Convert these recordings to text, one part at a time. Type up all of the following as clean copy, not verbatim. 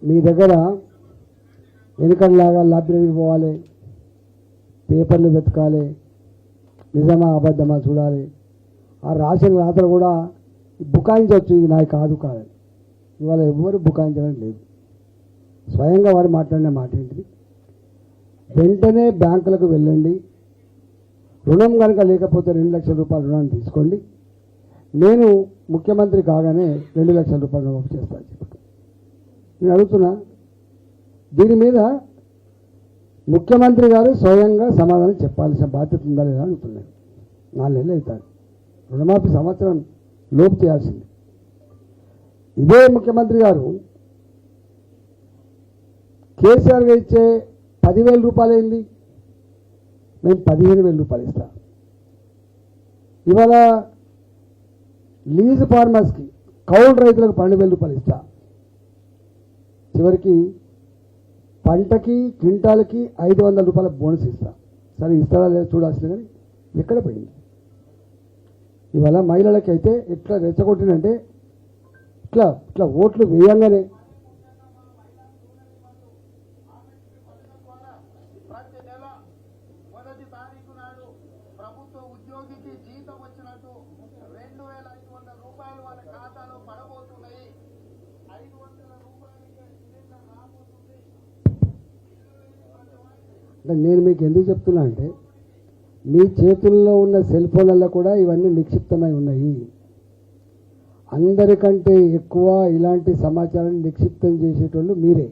మీ దగ్గర వెనుకలాగా లైబ్రరీకి పోవాలి, పేపర్లు వెతకాలి, నిజమా అబద్ధమా చూడాలి. ఆ రాసిన రాత్రి కూడా బుకాయించవచ్చు, ఇది నాకు కాదు కాదు. ఇవాళ ఎవ్వరు బుకాయించడం లేదు. స్వయంగా వారు మాట్లాడిన మాట ఏంటిది, వెంటనే బ్యాంకులకు వెళ్ళండి, రుణం కనుక లేకపోతే 2 లక్షల రూపాయల రుణాన్ని తీసుకోండి, నేను ముఖ్యమంత్రి కాగానే 2 లక్షల రూపాయలు రుణమాఫీ చేస్తాను చెప్పి నేను అడుగుతున్నా. దీని మీద ముఖ్యమంత్రి గారు స్వయంగా సమాధానం చెప్పాల్సిన బాధ్యత ఉందా లేదా అడుగుతున్నాను. 4 నెలలు అవుతారు, రుణమాఫీ సంవత్సరం లోపు చేయాల్సింది. ఇదే ముఖ్యమంత్రి గారు కేసీఆర్గా ఇచ్చే 10,000 రూపాయలు అయింది, మేము 15,000 రూపాయలు ఇస్తాం. ఇవాళ లీజ్ ఫార్మర్స్కి, కౌలు రైతులకు 12,000 రూపాయలు ఇస్తా. చివరికి పంటకి క్వింటాల్కి 500 రూపాయల బోనస్ ఇస్తా. సరే ఇస్తారా లేదా చూడాల్సింది, కానీ ఎక్కడ పోయింది. ఇవాళ మహిళలకి అయితే ఎట్లా రెచ్చగొట్టినంటే ఇట్లా ఇట్లా ఓట్లు వేయంగానే ప్రభుత్వ ఉద్యోగికి జీతం వచ్చినట్టు 2,500 రూపాయలు వాళ్ళ ఖాతాలో పడబోతున్నాయి. 500 రూపాయలకి సిలిండర్ రాబోతుంది. అంటే నేను మీకు ఎందుకు చెప్తున్నా అంటే, మీ చేతుల్లో ఉన్న సెల్ ఫోన్లలో కూడా ఇవన్నీ నిక్షిప్తమై ఉన్నాయి. అందరికంటే ఎక్కువ ఇలాంటి సమాచారాన్ని నిక్షిప్తం చేసేటోళ్ళు మీరే,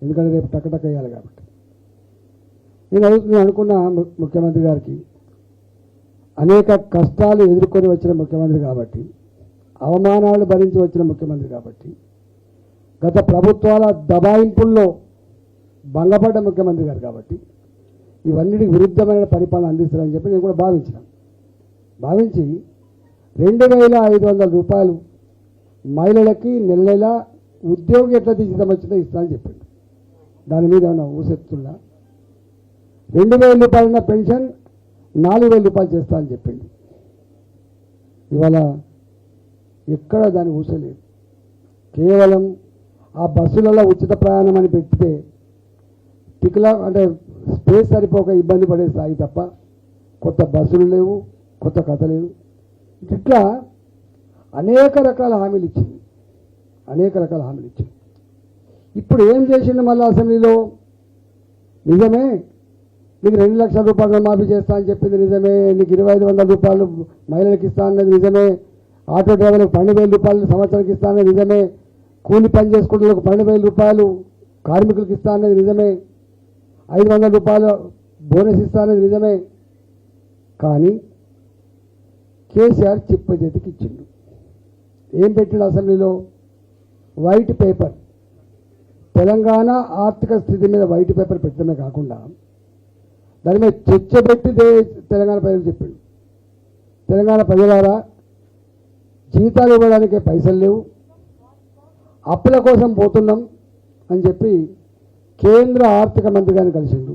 ఎందుకంటే రేపు టకటక వేయాలి కాబట్టి. నేను అనుకున్న ముఖ్యమంత్రి గారికి అనేక కష్టాలు ఎదుర్కొని వచ్చిన ముఖ్యమంత్రి కాబట్టి, అవమానాలు భరించి వచ్చిన ముఖ్యమంత్రి కాబట్టి, గత ప్రభుత్వాల దబాయింపుల్లో భంగపడ్డ ముఖ్యమంత్రి గారు కాబట్టి ఇవన్నిటికి విరుద్ధమైన పరిపాలన అందిస్తారని చెప్పి నేను కూడా భావించి 2,500 రూపాయలు మహిళలకి నెల నెల ఉద్యోగి ఎట్లా జీతం వచ్చిందో ఇస్తానని చెప్పింది. దాని మీద ఏమైనా ఊసెత్తున్నా, 2,000 రూపాయలున్న పెన్షన్ 4,000 రూపాయలు చేస్తా అని చెప్పింది. ఇవాళ ఎక్కడ దాని ఊసలేదు. కేవలం ఆ బస్సులలో ఉచిత ప్రయాణం అని పెడితే అంటే స్పేస్ సరిపోక ఇబ్బంది పడే స్థాయి తప్ప కొత్త బస్సులు లేవు, కొత్త కథ లేదు. ఇట్లా అనేక రకాల హామీలు ఇచ్చింది. ఇప్పుడు ఏం చేసింది మళ్ళీ అసెంబ్లీలో, నిజమే నీకు 2 లక్షల రూపాయలు మాఫీ చేస్తా అని చెప్పింది నిజమే, నీకు 2,500 రూపాయలు మహిళలకు ఇస్తా అన్నది నిజమే, ఆటో డ్రైవర్లకు 12,000 రూపాయలు సంవత్సరానికి ఇస్తా అన్నది నిజమే, కూలి పని చేసుకుంటే 12,000 రూపాయలు కార్మికులకు ఇస్తా అన్నది నిజమే, 500 రూపాయలు బోనస్ ఇస్తా అన్నది నిజమే. కానీ కేసీఆర్ చిప్ప చేతికి ఇచ్చిండు. ఏం పెట్టిండు అసెంబ్లీలో? వైట్ పేపర్, తెలంగాణ ఆర్థిక స్థితి మీద వైట్ పేపర్ పెట్టడమే కాకుండా దాని మీద చర్చ పెట్టి తెలంగాణ ప్రజలు చెప్పిండు, తెలంగాణ ప్రజలారా జీతాలు ఇవ్వడానికి పైసలు లేవు, అప్పుల కోసం పోతున్నాం అని చెప్పి కేంద్ర ఆర్థిక మంత్రి గారిని కలిసిండు,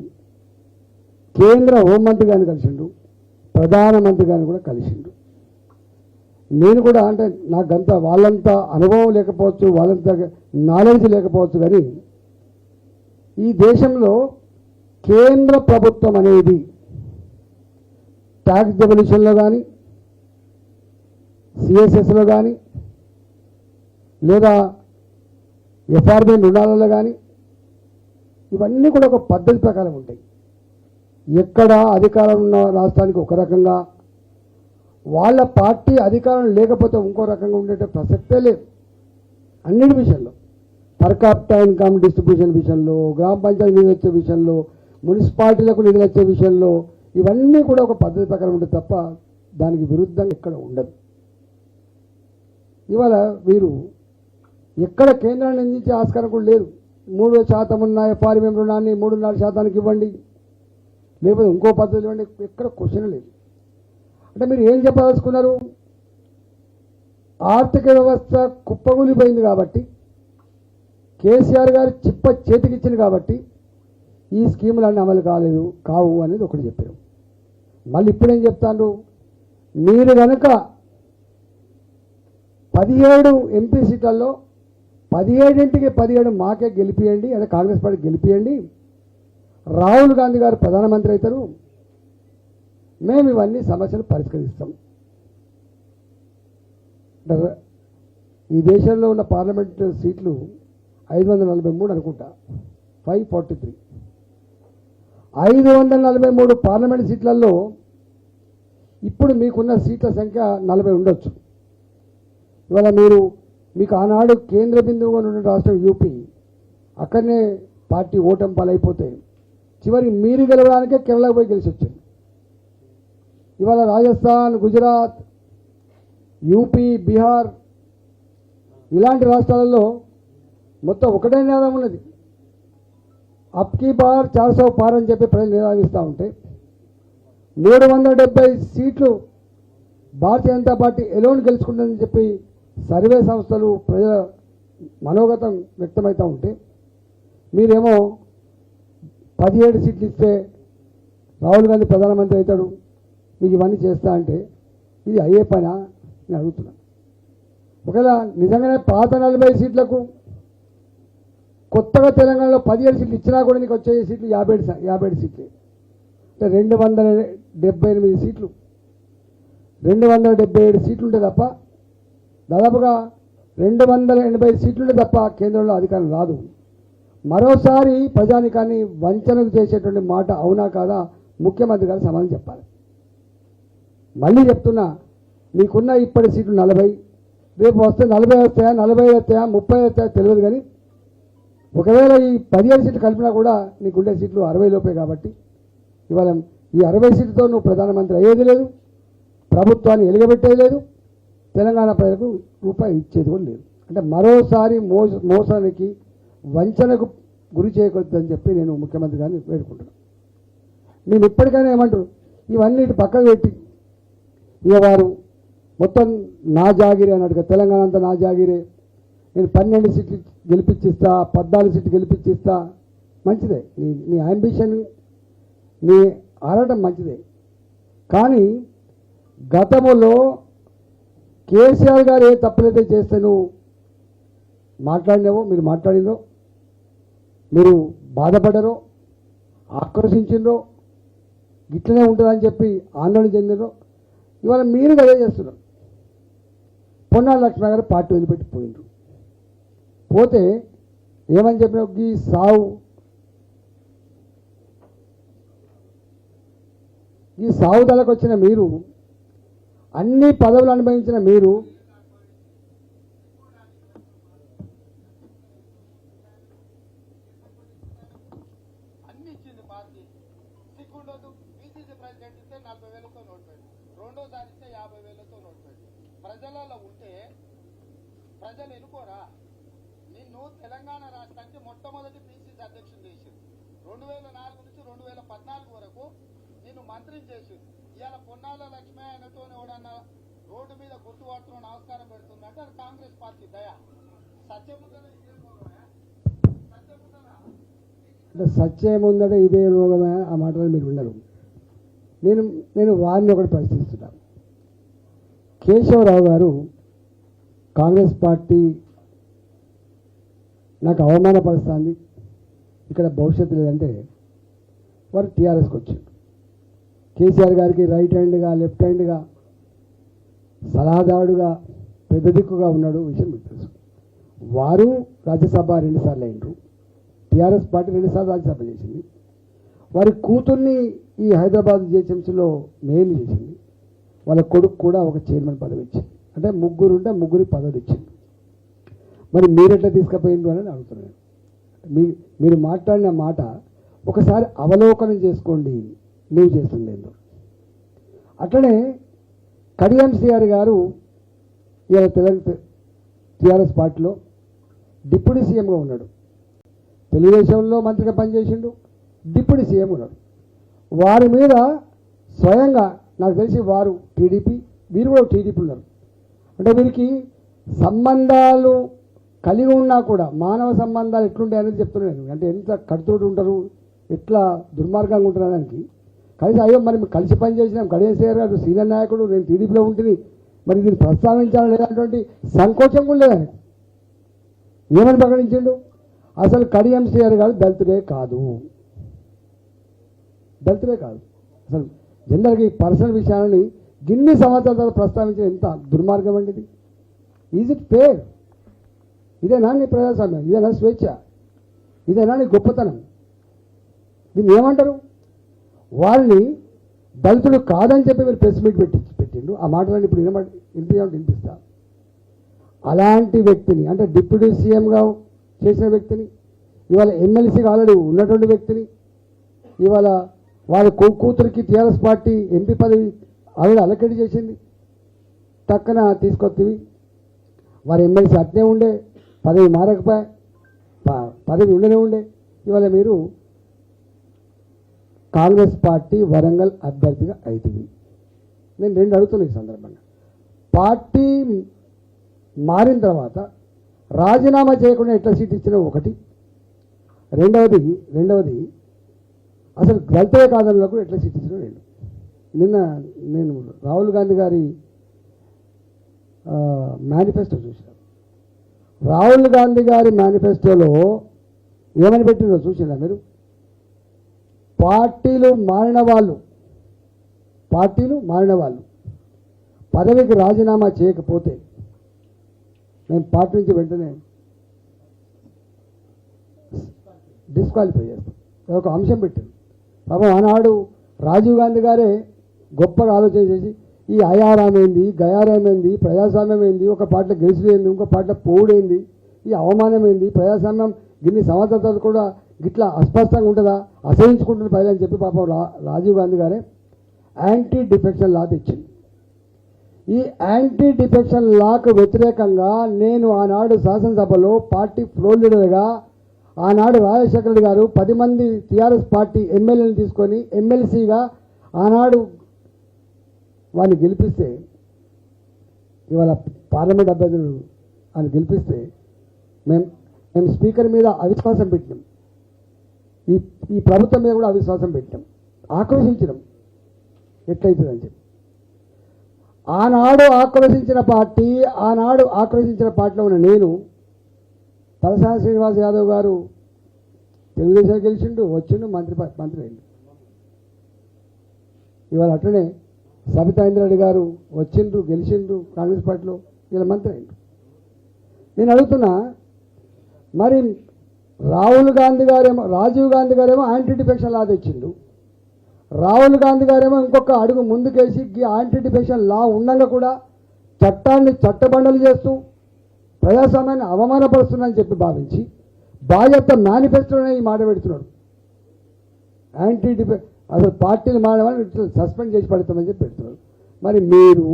కేంద్ర హోంమంత్రి గారిని కలిసిండు, ప్రధానమంత్రి గారిని కూడా కలిసిండు. నేను కూడా అంటే నాకంత వాళ్ళంతా అనుభవం లేకపోవచ్చు, వాళ్ళంత నాలెడ్జ్ లేకపోవచ్చు, కానీ ఈ దేశంలో కేంద్ర ప్రభుత్వం అనేది ట్యాక్స్ డెవల్యూషన్లో కానీ, సిఎస్ఎస్లో కానీ, లేదా ఎఫ్ఆర్బి రుణాలలో కానీ ఇవన్నీ కూడా ఒక పద్ధతి ప్రకారం ఉంటాయి. ఎక్కడ అధికారం ఉన్న రాష్ట్రానికి ఒక రకంగా, వాళ్ళ పార్టీ అధికారం లేకపోతే ఇంకో రకంగా ఉండే ప్రసక్తే లేదు. అన్నిటి విషయంలో, పర్ క్యాపిటా ఇన్కమ్ డిస్ట్రిబ్యూషన్ విషయంలో, గ్రామ పంచాయతీ నిధులు వచ్చే విషయంలో, మున్సిపాలిటీలకు నిధులు వచ్చే విషయంలో ఇవన్నీ కూడా ఒక పద్ధతి ప్రకారం ఉంటుంది తప్ప దానికి విరుద్ధంగా ఎక్కడ ఉండదు. ఇవాళ వీరు ఎక్కడ కేంద్రాన్ని నిందించే ఆస్కారం కూడా లేదు. 3% ఉన్న ఎఫ్ఆర్బి రుణాన్ని 3.5% ఇవ్వండి, లేకపోతే ఇంకో పద్ధతి ఇవ్వండి, ఎక్కడ క్వశ్చన్ లేదు. అంటే మీరు ఏం చెప్పదలుచుకున్నారు? ఆర్థిక వ్యవస్థ కుప్పగూలిపోయింది కాబట్టి, కేసీఆర్ గారు చిప్ప చేతికిచ్చింది కాబట్టి ఈ స్కీములన్నీ అమలు కావు అనేది ఒకటి చెప్పారు. మళ్ళీ ఇప్పుడేం చెప్తాను, మీరు కనుక 17 ఎంపీ సీట్లలో 17కి 17 మాకే గెలిపియండి, అంటే కాంగ్రెస్ పార్టీ గెలిపియండి, రాహుల్ గాంధీ గారు ప్రధానమంత్రి అవుతారు, మేము ఇవన్నీ సమస్యలు పరిష్కరిస్తాం. ఈ దేశంలో ఉన్న పార్లమెంట్ సీట్లు 543 అనుకుంటా, 543. 543 పార్లమెంట్ సీట్లలో ఇప్పుడు మీకున్న సీట్ల సంఖ్య 40 ఉండొచ్చు. ఇవాళ మీకు ఆనాడు కేంద్ర బిందువుగా ఉన్న రాష్ట్రం యూపీ, అక్కడనే పార్టీ ఓటమి పాలైపోతే చివరి మీరు గెలవడానికే కేరళకు పోయి గెలిచి వచ్చింది. ఇవాళ రాజస్థాన్, గుజరాత్, యూపీ, బీహార్ ఇలాంటి రాష్ట్రాలలో మొత్తం ఒకటే నినాదం ఉన్నది, అప్కీ బార్ 400 పార్ అని చెప్పి ప్రజలు నినాదిస్తూ ఉంటే 370 సీట్లు భారతీయ జనతా పార్టీ ఎలోన్ గెలుచుకుంటుందని చెప్పి సర్వే సంస్థలు ప్రజల మనోగతం వ్యక్తమవుతూ ఉంటే మీరేమో 17 సీట్లు ఇస్తే రాహుల్ గాంధీ ప్రధానమంత్రి అవుతాడు, మీకు ఇవన్నీ చేస్తా అంటే ఇది అయ్యే పనా నేను అడుగుతున్నాను. ఒకవేళ నిజంగానే పాత 40 సీట్లకు కొత్తగా తెలంగాణలో 17 సీట్లు ఇచ్చినా కూడా నీకు వచ్చే సీట్లు 57 సీట్లు, అంటే 278 సీట్లు, 277 సీట్లు ఉంటే తప్ప, దాదాపుగా 280 సీట్లుంటే తప్ప కేంద్రంలో అధికారం రాదు. మరోసారి ప్రజానికాన్ని వంచనకు చేసేటువంటి మాట అవునా కాదా ముఖ్యమంత్రి గారు సమాధానం చెప్పాలి. మళ్ళీ చెప్తున్నా, నీకున్న ఇప్పటి సీట్లు 40, రేపు వస్తే 40 వస్తాయా, 45 వస్తాయా, 30 వస్తాయా తెలియదు. కానీ ఒకవేళ ఈ 17 సీట్లు కలిపినా కూడా నీకుండే సీట్లు 60 లోపే. కాబట్టి ఇవాళ ఈ 60 సీట్లతో నువ్వు ప్రధానమంత్రి అయ్యేది లేదు, ప్రభుత్వాన్ని ఎలుగబెట్టేది లేదు, తెలంగాణ ప్రజలకు రూపాయి ఇచ్చేది కూడా లేదు. అంటే మరోసారి మోసానికి వంచనకు గురి చేయకూడదని చెప్పి నేను ముఖ్యమంత్రి గారిని వేడుకుంటున్నాను. నేను ఇప్పటికైనా ఏమంటారు, ఇవన్నీ ఇటు పక్కకు పెట్టి ఇక వారు మొత్తం నా జాగిరే అన్నట్టుగా తెలంగాణ అంతా నా జాగిరే, నేను 12 సీట్లు గెలిపించిస్తా, 14 సీట్లు గెలిపించిస్తా, మంచిదే, నీ అంబిషన్, నీ ఆరాటం మంచిదే. కానీ గతంలో కేసీఆర్ గారు ఏ తప్పులైతే చేస్తే నువ్వు మాట్లాడినావో, మీరు మాట్లాడినో, మీరు బాధపడరో, ఆక్రోశించిండ్రో, గిట్లనే ఉంటుందని చెప్పి ఆందోళన చెందినరో, ఇవాళ మీరు అదే చేస్తున్నారు. పొన్నాల లక్ష్మణ గారు పార్టీ వదిలిపెట్టి పోయిండ్రు. పోతే ఏమని చెప్పిన ఈ సావుదలకు వచ్చిన మీరు, అన్ని పదవులు అనుభవించిన మీరు అన్ని ఇచ్చింది పార్టీ, సిగ్గుండదు. బీసీసీ ప్రెసిడెంట్ ఇస్తే 40,000తో నోట్ పెట్టి, రెండోసారి ఇస్తే 50,000తో నోట్ పెట్టి, ప్రజలలో ఉంటే ప్రజలు ఎన్నుకోరా? నిన్ను తెలంగాణ రాష్ట్రానికి మొట్టమొదటి పీసీసీ అధ్యక్షుడు చేసింది. 2004 నుంచి 2014 వరకు నిన్ను మంత్రిని చేసింది. ఇవాళ పొన్నాల లక్ష్మి ఆయనతో ఎవడన్నా రోడ్డు మీద గుర్తుపడుతున్న నమస్కారం పెడుతుందంటే అది కాంగ్రెస్ పార్టీ దయ. సత్యముందర అంటే సత్యముందట ఇదే రోగమే, ఆ మాటలు మీరు విన్నారు. నేను వారిని ఒకటి ప్రశ్నిస్తున్నాను. కేశవరావు గారు కాంగ్రెస్ పార్టీ నాకు అవమానపరుస్తుంది, ఇక్కడ భవిష్యత్తు లేదంటే వారు టీఆర్ఎస్కి వచ్చారు. కేసీఆర్ గారికి రైట్ హ్యాండ్గా, లెఫ్ట్ హ్యాండ్గా, సలహాదారుడుగా, పెద్ద దిక్కుగా ఉన్నాడు, విషయం మీకు తెలుసు. వారు రాజ్యసభ 2 సార్లు అయినరు, టీఆర్ఎస్ పార్టీ 2 సార్లు రాజ్యసభ చేసింది. వారి కూతుర్ని ఈ హైదరాబాద్ జిహెచ్ఎంసీలో మేయర్ చేసింది. వాళ్ళ కొడుకు కూడా ఒక చైర్మన్ పదవి ఇచ్చింది. అంటే ముగ్గురు ఉంటే ముగ్గురికి పదవి ఇచ్చింది. మరి మీరెట్లా తీసుకుపోయిండ్రు అని అడుగుతున్నాను. మీరు మాట్లాడిన మాట ఒకసారి అవలోకనం చేసుకోండి, నువ్వు చేస్తుంది ఏందో. అట్లనే కడియం శ్రీహరి గారు ఇవాళ టీఆర్ఎస్ పార్టీలో డిప్యూటీ సీఎంగా ఉన్నాడు. తెలుగుదేశంలో మంత్రిగా పనిచేసిండు, డిప్యూటీ సీఎం ఉన్నాడు. వారి మీద స్వయంగా నాకు తెలిసి వారు టీడీపీ, వీరు కూడా టీడీపీ ఉన్నారు. అంటే వీరికి సంబంధాలు కలిగి ఉన్నా కూడా మానవ సంబంధాలు ఎట్లుంటాయి అనేది చెప్తున్నాను. అంటే ఎంత కడుతోటి ఉంటారు, ఎట్లా దుర్మార్గంగా ఉంటున్నాడానికి కలిసి అయ్యో మరి కలిసి పనిచేసినాం, కడియం గారు సీనియర్ నాయకుడు, నేను టీడీపీలో ఉంటుంది, మరి దీన్ని ప్రస్తావించాలని లేనటువంటి సంకోచం కూడా లేదు ఆయనకు. ఏమని ప్రకటించిండు? అసలు కడియం శ్రీహరి గారు దళితుడే కాదు, దళితుడే కాదు. అసలు జనరల్గా ఈ పర్సనల్ విషయాలని గిన్ని సంవత్సరాల తర్వాత ప్రస్తావించిన ఎంత దుర్మార్గం అండి ఇది. Is it fair? ఇదేనా నీ ప్రజాస్వామ్యం? ఇదేనా స్వేచ్ఛ? ఇదేనా నీ గొప్పతనం? దీన్ని ఏమంటారు? వాళ్ళని దళితుడు కాదని చెప్పి మీరు ప్రెస్ మీట్ పెట్టిండు. ఆ మాటలన్నీ ఇప్పుడు వినిపిస్తా. అలాంటి వ్యక్తిని, అంటే డిప్యూటీ సీఎంగా చేసిన వ్యక్తిని, ఇవాళ ఎమ్మెల్సీగా ఆల్రెడీ ఉన్నటువంటి వ్యక్తిని, ఇవాళ వాళ్ళ కూతురికి టీఆర్ఎస్ పార్టీ ఎంపీ పదవి ఆల్రెడీ అలకెట్ చేసింది, టక్కన తీసుకొచ్చి వారి ఎమ్మెల్సీ అట్నే ఉండే, పదవి మారకపోయా, పదవి ఉండనే ఉండే. ఇవాళ మీరు కాంగ్రెస్ పార్టీ వరంగల్ అభ్యర్థిగా అవుతుంది. నేను రెండు అడుగుతున్నాను ఈ సందర్భంగా. పార్టీ మారిన తర్వాత రాజీనామా చేయకుండా ఎట్లా సీట్ ఇచ్చినా ఒకటి, రెండవది అసలు దళితులే కాదనులకు ఎట్లా సీట్ ఇచ్చినా రెండు. నిన్న నేను రాహుల్ గాంధీ గారి మేనిఫెస్టో చూశాను. రాహుల్ గాంధీ గారి మేనిఫెస్టోలో ఏమని పెట్టిందో చూసినా మీరు? పార్టీలు మారిన వాళ్ళు పదవికి రాజీనామా చేయకపోతే మేము పార్టీ నుంచి వెంటనే డిస్క్వాలిఫై చేస్తాం. ఒక అంశం పెట్టింది. పాపం ఆనాడు రాజీవ్ గాంధీ గారే గొప్పగా ఆలోచన చేసి ఈ అయారామైంది, గయారామైంది, ప్రజాస్వామ్యం ఒక పార్టీలో గెలిచిపోయింది, ఇంకో పార్టీలో పోవుడైంది, ఈ అవమానమైంది, ప్రజాస్వామ్యం గిన్ని సంవత్సరాలు కూడా గిట్లా అస్పష్టంగా ఉంటుందా, అసహించుకుంటున్న పైలు అని చెప్పి పాపం రాజీవ్ గాంధీ గారే యాంటీ డిఫెక్షన్ లా తెచ్చింది. ఈ యాంటీ డిఫెక్షన్ లాకు వ్యతిరేకంగా నేను ఆనాడు శాసనసభలో పార్టీ ఫ్లోర్ లీడర్గా ఆనాడు రాజశేఖర రెడ్డి గారు 10 మంది టీఆర్ఎస్ పార్టీ ఎమ్మెల్యేలను తీసుకొని ఎమ్మెల్సీగా ఆనాడు వారిని గెలిపిస్తే, ఇవాళ పార్లమెంట్ అభ్యర్థులు అని గెలిపిస్తే మేము స్పీకర్ మీద అవిశ్వాసం పెట్టినాం, ఈ ప్రభుత్వం మీద కూడా అవిశ్వాసం పెట్టాం, ఆక్రోశించినాం ఎట్లయితుందని చెప్పి. ఆనాడు ఆక్రోశించిన పార్టీలో ఉన్న నేను, తలసాని శ్రీనివాస్ యాదవ్ గారు తెలుగుదేశం గెలిచిండు, వచ్చిండు, మంత్రి అయిండు. ఇవాళ అట్లనే సబితా ఇంద్రారెడ్డి గారు వచ్చిండ్రు, గెలిచిండ్రు కాంగ్రెస్ పార్టీలో, ఇలా మంత్రి అయిండు. నేను అడుగుతున్నా, మరి రాజీవ్ గాంధీ గారేమో యాంటీ డిఫెక్షన్ లా తెచ్చిండు, రాహుల్ గాంధీ గారేమో ఇంకొక అడుగు ముందుకేసి యాంటీ డిఫెక్షన్ లా ఉండగా కూడా చట్టాన్ని చట్టబండలు చేస్తూ ప్రజాస్వామ్యాన్ని అవమానపరుస్తుందని చెప్పి భావించి బాధ్యత మేనిఫెస్టోనే ఈ మాట పెడుతున్నాడు. యాంటీ డిఫెక్ట్ అసలు పార్టీలు మారవాలని సస్పెండ్ చేసి పడతామని చెప్పి పెడుతున్నారు. మరి మీరు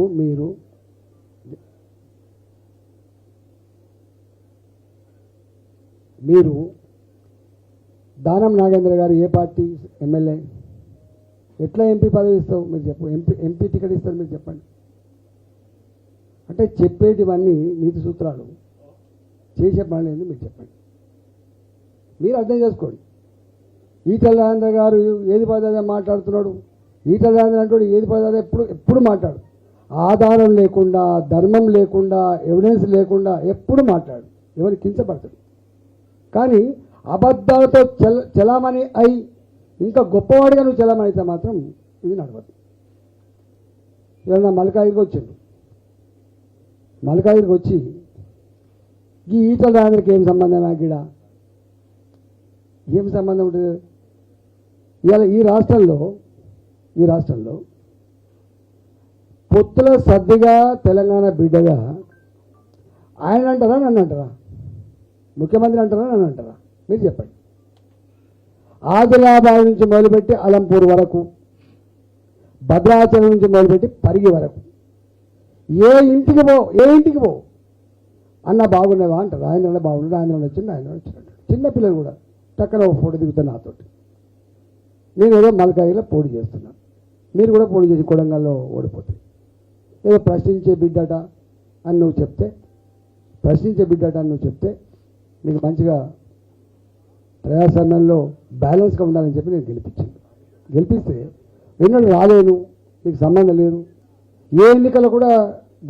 దానం నాగేంద్ర గారు ఏ పార్టీ ఎమ్మెల్యే, ఎట్లా ఎంపీ పదవి ఇస్తావు మీరు చెప్పు, ఎంపీ టికెట్ ఇస్తారు మీరు చెప్పండి. అంటే చెప్పేటివన్నీ నీతి సూత్రాలు, చేసే పనులు ఏంది మీరు చెప్పండి. మీరు అర్థం చేసుకోండి. ఈటల రాజేంద్ర గారు ఏది పదార్థం మాట్లాడుతున్నాడు, ఈటల రాజేంద్ర అంటాడు ఏది పదార్థం ఎప్పుడు మాట్లాడు, ఆధారం లేకుండా, ధర్మం లేకుండా, ఎవిడెన్స్ లేకుండా ఎప్పుడు మాట్లాడు, ఎవరు కించపడతాడు. కానీ అబద్ధాలతో చలామణి అయి ఇంకా గొప్పవాడిగా నువ్వు చలామణి అయితే మాత్రం ఇది నడవదు. ఇవాళ మల్కాయికి వచ్చిండు, మల్కాయికి వచ్చి ఈ ఈటల రాజేంద్రకి ఏం సంబంధం, గిడ ఏం సంబంధం ఉంటుంది? ఇవాళ ఈ రాష్ట్రంలో పొత్తుల సర్దిగా తెలంగాణ బిడ్డగా ఆయన అంటారా నన్ను అంటారా, ముఖ్యమంత్రి అంటారా నన్ను అంటారా, మీరు చెప్పండి. ఆదిలాబాద్ నుంచి మొదలుపెట్టి అలంపూర్ వరకు, భద్రాచలం నుంచి మొదలుపెట్టి పరిగి వరకు ఏ ఇంటికి పో అన్న బాగున్నావా అంటారు. ఆయన బాగున్నాడు, ఆయన వచ్చినట్టు చిన్నపిల్లలు కూడా టక్కన ఒక ఫోటో దిగుతాను నాతోటి. నేను ఏదో మల్కాయిలో పోటీ చేస్తున్నాను, మీరు కూడా పోటీ చేసి కొడంగల్లో ఓడిపోతే ఏదో ప్రశ్నించే బిడ్డట అని నువ్వు చెప్తే నీకు మంచిగా ప్రజాస్వామ్యంలో బ్యాలెన్స్గా ఉండాలని చెప్పి నేను గెలిపిస్తే ఎన్నడూ రాలేను, నీకు సంబంధం లేదు, ఏ ఎన్నికలు కూడా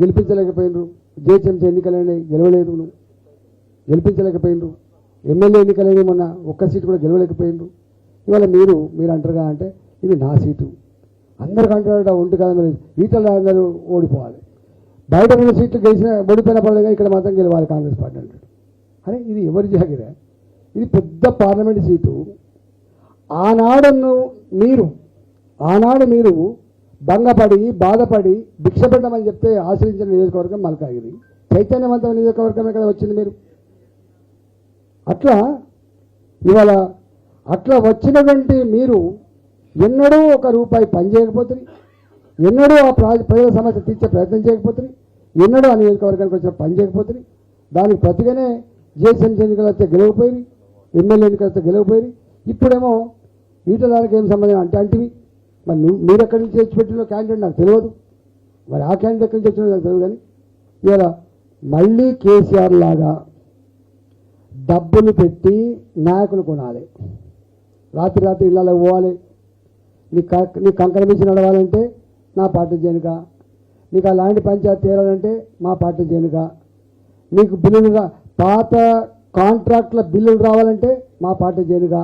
గెలిపించలేకపోయినరు, జేహెచ్ఎంసీ ఎన్నికలనే గెలవలేదు నువ్వు. గెలిపించలేకపోయినరు. ఎమ్మెల్యే ఎన్నికలని మొన్న ఒక్క సీటు కూడా గెలవలేకపోయినరు. ఇవాళ మీరు అంటారుగా అంటే ఇది నా సీటు అందరికంటారు ఉంటు కదా, మరి ఈటల అందరూ ఓడిపోవాలి, బయట 2 సీట్లు గెలిచిన ఓడిపోయిన పడగా ఇక్కడ మాత్రం గెలవాలి కాంగ్రెస్ పార్టీ అంటాడు. అరే ఇది ఎవరి జాగిరా? ఇది పెద్ద పార్లమెంట్ సీటు. ఆనాడు మీరు భంగపడి బాధపడి భిక్ష పెట్టమని చెప్తే ఆశ్రయించిన నియోజకవర్గం మల్కాగిరి, చైతన్యవంతమైన నియోజకవర్గమే కదా వచ్చింది మీరు. అట్లా ఇవాళ అట్లా వచ్చినటువంటి మీరు ఎన్నడూ ₹1 పని చేయకపోతుంది, ఎన్నడూ ఆ ప్రజల సమస్య తీర్చే ప్రయత్నం చేయకపోతుంది, ఎన్నడూ ఆ నియోజకవర్గానికి వచ్చిన పని చేయకపోతుంది. దానికి ప్రతిగానే జిహెచ్ఎంసీ ఎన్నికలు వస్తే గెలవపోయి, ఎమ్మెల్యే ఎన్నికలు వస్తే గెలవపోయి, ఇప్పుడేమో ఈటలాలకు ఏం సంబంధం అంటివి. మరి మీరు ఎక్కడి నుంచి తెచ్చిపెట్టిన క్యాండిడేట్ నాకు తెలియదు, మరి ఆ క్యాండిడేట్ ఎక్కడి నుంచి వచ్చినా నాకు తెలియదు. కానీ ఇలా మళ్ళీ కేసీఆర్ లాగా డబ్బులు పెట్టి నాయకులు కొనాలి, రాత్రి ఇళ్ళలో పోవాలి, నీ కంకణ మించి నడవాలంటే నా పార్టీ చేయనుక, నీకు ఆ ల్యాండ్ పంచాయతీ తీరాలంటే మా పార్టీ చేయనుక, నీకు బిల్లులుగా పాత కాంట్రాక్ట్ల బిల్లులు రావాలంటే మా పార్టీ చేయనుక,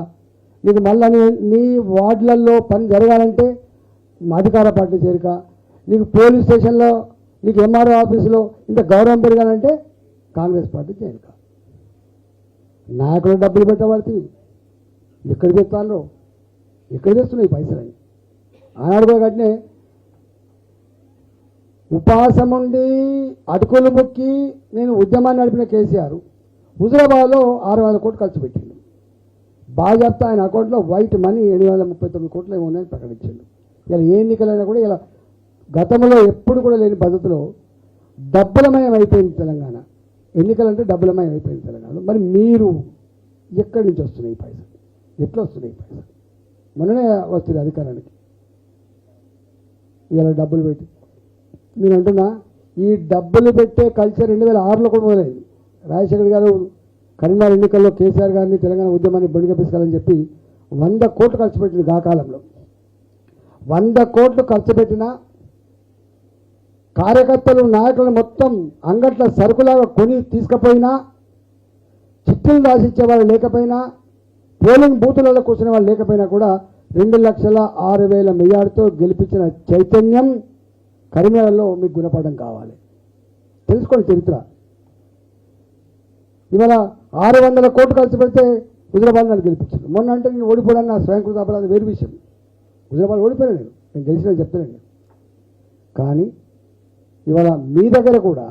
నీకు మళ్ళీ నీ వార్డులలో పని జరగాలంటే మా అధికార పార్టీ చేరిక, నీకు పోలీస్ స్టేషన్లో నీకు ఎంఆర్ఓ ఆఫీసులో ఇంత గౌరవం పెరగాలంటే కాంగ్రెస్ పార్టీ చేరిక. నాయకులు డబ్బులు పెట్టబడుతుంది, ఎక్కడ తెస్తాను, ఎక్కడ తెస్తున్నాయి పైసలని. ఆనాడు కూడా కట్టినే ఉపవాసం ఉండి అటుకులు మొక్కి నేను ఉద్యమాన్ని నడిపిన కేసీఆర్ హుజరాబాద్లో 600 కోట్లు ఖర్చు పెట్టిండు. బాగా చెప్తా ఆయన అకౌంట్లో వైట్ మనీ 739 కోట్లు ఏమో ఉన్నాయని ప్రకటించిండు. ఇలా ఏ ఎన్నికలైనా కూడా ఇలా గతంలో ఎప్పుడు కూడా లేని పద్ధతిలో డబ్బులమయం అయిపోయింది తెలంగాణ. ఎన్నికలంటే డబ్బులమయం అయిపోయింది తెలంగాణలో. మరి మీరు ఎక్కడి నుంచి వస్తున్నాయి పైసలు, ఎట్లా వస్తున్నాయి పైసలు? మొన్ననే వస్తుంది అధికారానికి, ఇలా డబ్బులు పెట్టి మీరు అంటున్నా ఈ డబ్బులు పెట్టే కల్చర్ 2006లో కూడా మొదలైంది. రాజశేఖర్ గారు కరీంనగర్ ఎన్నికల్లో కేసీఆర్ గారిని తెలంగాణ ఉద్యమాన్ని బొడిగపించాలని చెప్పి 100 కోట్లు ఖర్చు పెట్టింది. ఆ కాలంలో 100 కోట్లు ఖర్చు పెట్టిన కార్యకర్తలు నాయకులను మొత్తం అంగట్ల సరుకులాగా కొని తీసుకుపోయినా, చిట్టులు రాసిచ్చే వాళ్ళు లేకపోయినా, పోలింగ్ బూతులలో కూర్చునే వాళ్ళు లేకపోయినా కూడా 2,06,000 మెజార్టీతో గెలిపించిన చైతన్యం కరీంనగర్లో మీకు గుణపడడం కావాలి. తెలుసుకోండి చరిత్ర. ఇవాళ 600 కోట్లు ఖర్చు పెడితే హుజరాబాద్ నన్ను గెలిపించాను. మొన్న అంటే నేను ఓడిపోవడానికి నా స్వయంకృత అపరాధం వేరు విషయం. హుజరాబాద్ ఓడిపోయాను, నేను గెలిచిన చెప్తానండి. కానీ ఇవాళ మీ దగ్గర కూడా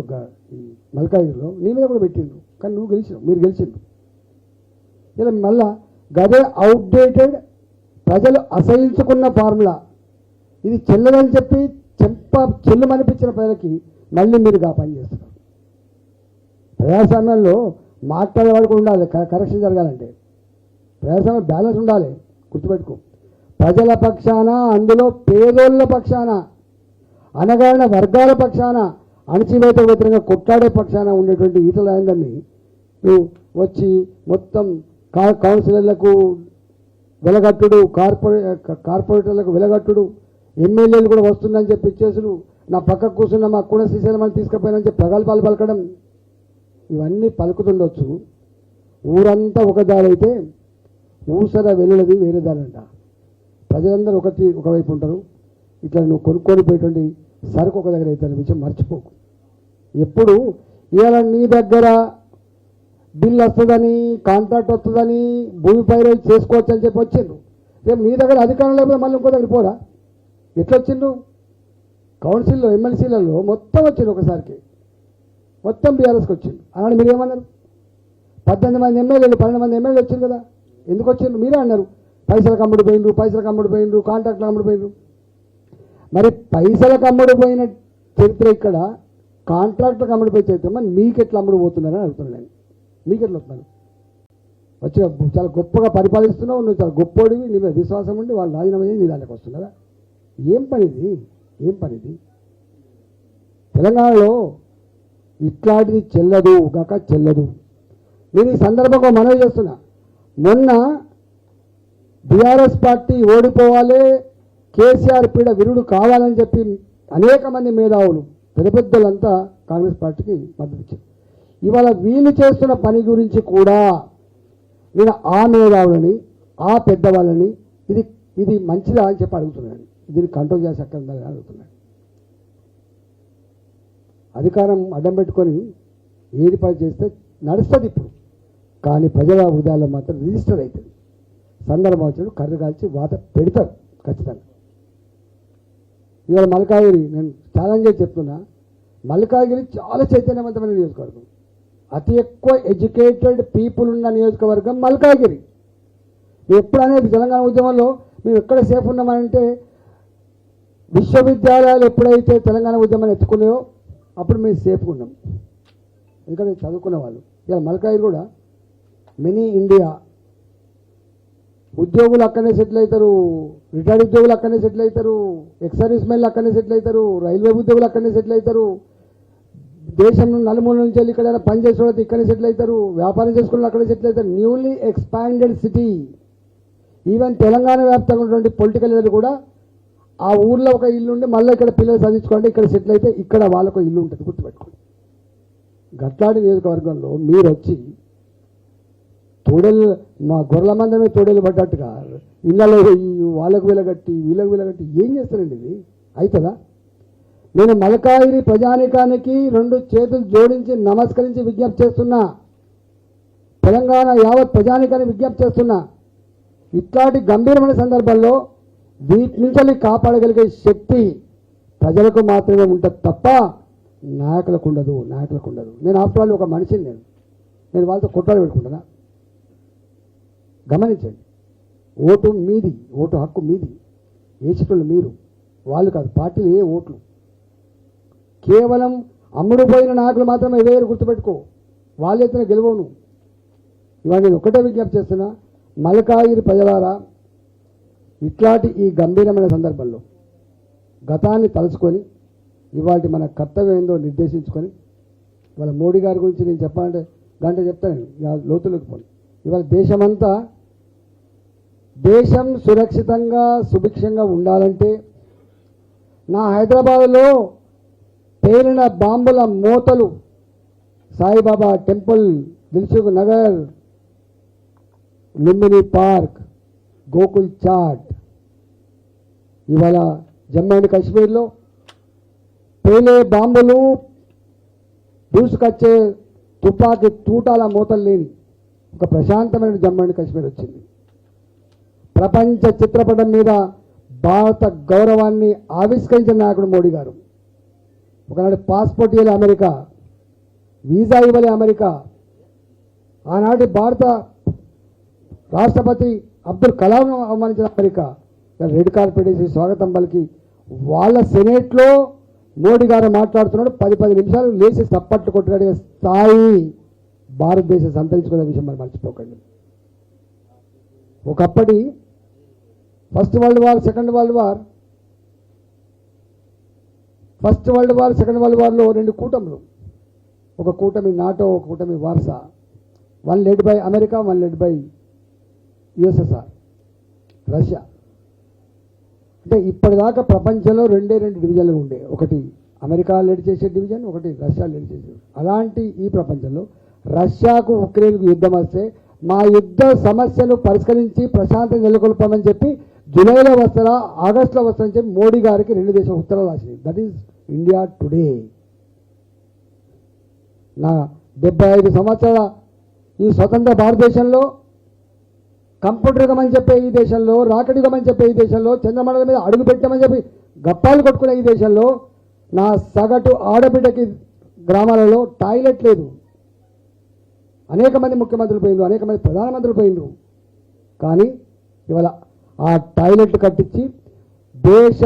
ఒక మల్కాగిరిలో నీ మీద కూడా పెట్టిండు, కానీ నువ్వు గెలిచినావు, మీరు గెలిచిండు. ఇలా మళ్ళా గదే అవుట్డేటెడ్ ప్రజలు అసహించుకున్న ఫార్ములా, ఇది చెల్లదని చెప్పి చెల్లుమనిపించిన ప్రజలకి మళ్ళీ మీరు పని చేస్తున్నారు. ప్రజాస్వామ్యంలో మాట్లాడేవాడు కూడా ఉండాలి, కరెక్షన్ జరగాలంటే ప్రజాస్వామ్యం బ్యాలెన్స్ ఉండాలి. గుర్తుపెట్టుకో, ప్రజల పక్షాన, అందులో పేదోళ్ళ పక్షాన, అనగారిన వర్గాల పక్షాన, అణచివేత వ్యతిరేకంగా కొట్లాడే పక్షాన ఉండేటువంటి ఈటల రాజేందర్ని నువ్వు వచ్చి మొత్తం కౌన్సిలర్లకు వెలగట్టుడు, కార్పొరేటర్లకు వెలగట్టుడు, ఎమ్మెల్యేలు కూడా వస్తుందని చెప్పి ఇచ్చేసుడు, నా పక్కకు కూర్చున్న మా కూడా శ్రీశైలం తీసుకుపోయినని చెప్పి ప్రగల్భాలు పలకడం, ఇవన్నీ పలుకుతుండొచ్చు. ఊరంతా ఒక దారి అయితే ఊసర వెలులది వేరే దారంట. ప్రజలందరూ ఒకవైపు ఉంటారు. ఇట్లా నువ్వు కొనుక్కొని పోయేటువంటి సరుకు ఒక దగ్గర అయితే విషయం మర్చిపోకు. ఎప్పుడు ఇవాళ నీ దగ్గర బిల్ వస్తుందని, కాంట్రాక్ట్ వస్తుందని, భూమి పైన చేసుకోవచ్చు అని చెప్పి వచ్చిండ్రు. రేపు నీ దగ్గర అధికారం లేకపోతే మళ్ళీ ఇంకో దగ్గర పోరా? ఎట్లా వచ్చిండ్రు? కౌన్సిల్లో ఎమ్మెల్సీలలో మొత్తం వచ్చిండు, ఒకసారికి మొత్తం బీఆర్ఎస్కి వచ్చిండు. అలాంటి మీరు ఏమన్నారు? 18 మంది ఎమ్మెల్యేలు, 12 మంది ఎమ్మెల్యేలు వచ్చింది కదా, ఎందుకు వచ్చిండ్రు? మీరే అన్నారు పైసలకు అమ్ముడు పోయిండ్రు, కాంట్రాక్ట్లు అమ్ముడు పోయిండ్రు. మరి పైసలకు అమ్ముడు పోయిన చరిత్ర ఇక్కడ, కాంట్రాక్ట్లకు అమ్ముడిపోయి చరిత్ర మరి మీకెట్లా అమ్ముడు పోతున్నారని అడుగుతున్నాను నేను. మీకెట్లా వస్తున్నారు? వచ్చి చాలా గొప్పగా పరిపాలిస్తున్నావు, నువ్వు చాలా గొప్పోడివి, నీ మీద విశ్వాసం ఉండి వాళ్ళు రాజీనామా చేసి నీ దానికి వస్తున్నారా? ఏం పనిది? ఏం పనిది? తెలంగాణలో ఇట్లాంటిది చెల్లదు గాక చెల్లదు. నేను ఈ సందర్భంగా మనవి చేస్తున్నా, మొన్న బీఆర్ఎస్ పార్టీ ఓడిపోవాలి, కేసీఆర్ పీడ విరుడు కావాలని చెప్పి అనేక మంది మేధావులు, పెద్ద పెద్దలంతా కాంగ్రెస్ పార్టీకి మద్దతు ఇచ్చారు. ఇవాళ వీళ్ళు చేస్తున్న పని గురించి కూడా నేను ఆ మేధావులని ఆ పెద్దవాళ్ళని ఇది మంచిదా అని చెప్పి అడుగుతున్నాను. దీన్ని కంట్రోల్ చేసి అక్కడ అడుగుతున్నాను. అధికారం అడ్డం పెట్టుకొని ఏది పని చేస్తే నడుస్తుంది ఇప్పుడు, కానీ ప్రజల హృదయాల్లో మాత్రం రిజిస్టర్ అవుతుంది. సందర్భం వచ్చినప్పుడు కర్ర కాల్చి వాత పెడతారు ఖచ్చితంగా. ఇవాళ మల్కాగిరి నేను ఛాలెంజ్ చేసి చెప్తున్నా, మల్కాగిరి చాలా చైతన్యవంతమైన నియోజకవర్గం, అతి ఎక్కువ ఎడ్యుకేటెడ్ పీపుల్ ఉన్న నియోజకవర్గం మల్కాగిరి. ఎప్పుడు అనేది తెలంగాణ ఉద్యమంలో మేము ఎక్కడ సేఫ్ ఉన్నామంటే, విశ్వవిద్యాలయాలు ఎప్పుడైతే తెలంగాణ ఉద్యమాన్ని ఎత్తుకున్నాయో అప్పుడు మేము సేఫ్గా ఉన్నాం, ఎందుకంటే చదువుకున్న వాళ్ళు. ఇలా మల్కాగిరి కూడా మినీ ఇండియా, ఉద్యోగులు అక్కడనే సెటిల్ అవుతారు, రిటైర్డ్ ఉద్యోగులు అక్కడనే సెటిల్ అవుతారు, ఎక్స్ సర్వీస్ మెన్లు అక్కడనే సెటిల్ అవుతారు, రైల్వే ఉద్యోగులు అక్కడనే సెటిల్ అవుతారు, దేశం నలుమూల నుంచి వెళ్ళి ఇక్కడ పని చేసే వాళ్ళు ఇక్కడనే సెటిల్ అవుతారు, వ్యాపారం చేసుకున్న వాళ్ళు అక్కడే సెటిల్ అవుతారు. Newly expanded city. Even Telangana వ్యాప్తంగా ఉన్నటువంటి పొలిటికల్ లీడర్ కూడా ఆ ఊర్లో ఒక ఇల్లు ఉండి మళ్ళీ ఇక్కడ పిల్లలు చదివించుకోండి, ఇక్కడ సెటిల్ అయితే ఇక్కడ వాళ్ళకు ఇల్లు ఉంటుంది, గుర్తుపెట్టుకోండి. గట్లాడి నియోజకవర్గంలో మీరు వచ్చి తోడేలు, మా గొర్రెల మందమే తోడేలు పడ్డట్టుగా ఇళ్ళలో వాళ్ళకు వీలగట్టి వీళ్ళకు వీలగట్టి ఏం చేస్తారండి? ఇది అవుతుందా? నేను మల్కాగిరి ప్రజానీకానికి 2 చేతులు జోడించి నమస్కరించి విజ్ఞప్తి చేస్తున్నా, తెలంగాణ యావత్ ప్రజానీకానికి విజ్ఞప్తి చేస్తున్నా, ఇట్లాంటి గంభీరమైన సందర్భాల్లో వీటి నుంచి కాపాడగలిగే శక్తి ప్రజలకు మాత్రమే ఉంటుంది తప్ప నాయకులకు ఉండదు. నేను ఆఫ్టర్ ఆల్ ఒక మనిషిని, నేను వాళ్ళతో కొట్లాడి పెట్టుకుంటున్నా. గమనించండి, ఓటు మీది, ఓటు హక్కు మీది, ఏచికలు మీరు, వాళ్ళు కాదు. పార్టీలు ఏ ఓట్లు కేవలం అమ్ముడు పోయిన నాయకులు మాత్రమే వేరు, గుర్తుపెట్టుకో. వాళ్ళు ఎత్తున గెలవను. ఇవాళ నేను ఒకటే విజ్ఞప్తి చేస్తున్నా, మల్కాగిరి ప్రజలారా, ఇట్లాంటి ఈ గంభీరమైన సందర్భంలో గతాన్ని తలుచుకొని ఇవాళ మన కర్తవ్యం ఏందో నిర్దేశించుకొని, ఇవాళ మోడీ గారి గురించి నేను చెప్పాలంటే గంట చెప్తాను, లోతులోకి పోను. ఇవాళ దేశం సురక్షితంగా సుభిక్షంగా ఉండాలంటే నా హైదరాబాద్లో పేలిన బాంబుల మోతలు, సాయిబాబా టెంపుల్, దిల్సుఖ్ నగర్, లుంబిని పార్క్, గోకుల్ చాట్, ఇవాళ జమ్మూ అండ్ కాశ్మీర్లో పేలే బాంబులు, దూసుకొచ్చే తుపాకీ తూటాల మూతలు లేని ఒక ప్రశాంతమైన జమ్మూ అండ్ కాశ్మీర్ వచ్చింది. ప్రపంచ చిత్రపటం మీద భారత గౌరవాన్ని ఆవిష్కరించిన నాయకుడు మోడీ గారు. ఒకనాడు పాస్పోర్ట్ ఇవ్వలే అమెరికా, వీసా ఇవ్వలే అమెరికా. ఆనాటి భారత రాష్ట్రపతి అబ్దుల్ కలాం అవమానించిన అమెరికా రెడ్ కార్పెట్ వేసి స్వాగతం పలికి వాళ్ళ సెనేట్లో మోడీ గారు మాట్లాడుతున్నాడు. 10 నిమిషాలు లేచి చప్పట్లు కొట్టుకునే స్థాయి భారతదేశం సంతరించుకునే విషయం మనం మర్చిపోకండి. ఒకప్పటి first world war, second world వార్లో 2 కూటములు, ఒక కూటమి నాటో, ఒక కూటమి Warsaw. 1 led by America, 1 led by USSR, Russia. అంటే ఇప్పటిదాకా ప్రపంచంలో 2 డివిజన్లు ఉండే, ఒకటి అమెరికా లీడ్ చేసే డివిజన్, ఒకటి రష్యా లీడ్ చేసే. అలాంటి ఈ ప్రపంచంలో రష్యాకు ఉక్రెయిన్కు యుద్ధం వస్తే మా యుద్ధ సమస్యను పరిష్కరించి ప్రశాంతం నెలకొల్పామని చెప్పి జూలైలో వస్తారా, ఆగస్టులో వస్తారని చెప్పి మోడీ గారికి 2 దేశాల ఉత్తరాలు రాసింది. That is India today. నా 75 సంవత్సరాల ఈ స్వతంత్ర భారతదేశంలో కంప్యూటర్ యుగం అని చెప్పే ఈ దేశంలో, రాకెట్ యుగం అని చెప్పే ఈ దేశంలో, చంద్రమండలం మీద అడుగు పెట్టామని చెప్పి గప్పాలు కొట్టుకునే ఈ దేశంలో నా సగటు ఆడబిడ్డకి గ్రామాలలో టాయిలెట్ లేదు. అనేక మంది ముఖ్యమంత్రులు పోయిండ్రు, అనేక మంది ప్రధానమంత్రులు పోయిండ్రు. కానీ ఇవాళ ఆ టాయిలెట్ కట్టించి దేశ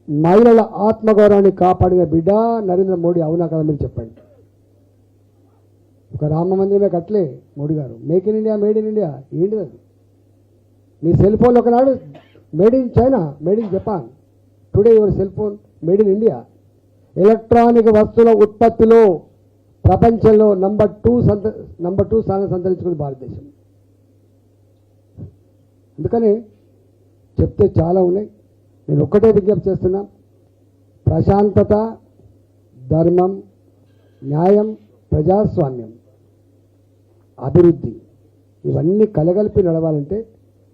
మహిళల ఆత్మగౌరవాన్ని కాపాడిన బిడ్డ నరేంద్ర మోడీ. అవునా కదా మీరు చెప్పండి. ఒక రామ మందిరమే కట్టలే మోడీ గారు. Make in India, made in India ఏంటిది అది? నీ సెల్ ఫోన్ ఒకనాడు made in China, made in Japan. Today your cell phone made in India. Electronic వస్తువుల ఉత్పత్తిలో ప్రపంచంలో నంబర్ 2 స్థానం సంతరించుకుంది భారతదేశం. అందుకని చెప్తే చాలా ఉన్నాయి. నేను ఒక్కటే విజ్ఞప్తి చేస్తున్నా, ప్రశాంతత, ధర్మం, న్యాయం, ప్రజాస్వామ్యం అభివృద్ధి ఇవన్నీ కలగలిపి నడవాలంటే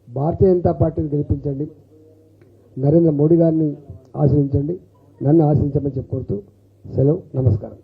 భారతీయ జనతా పార్టీని గెలిపించండి, నరేంద్ర మోడీ గారిని ఆశీర్వదించండి, నన్ను ఆశీర్వించమని చెప్పుకుంటూ సెలవు. నమస్కారం.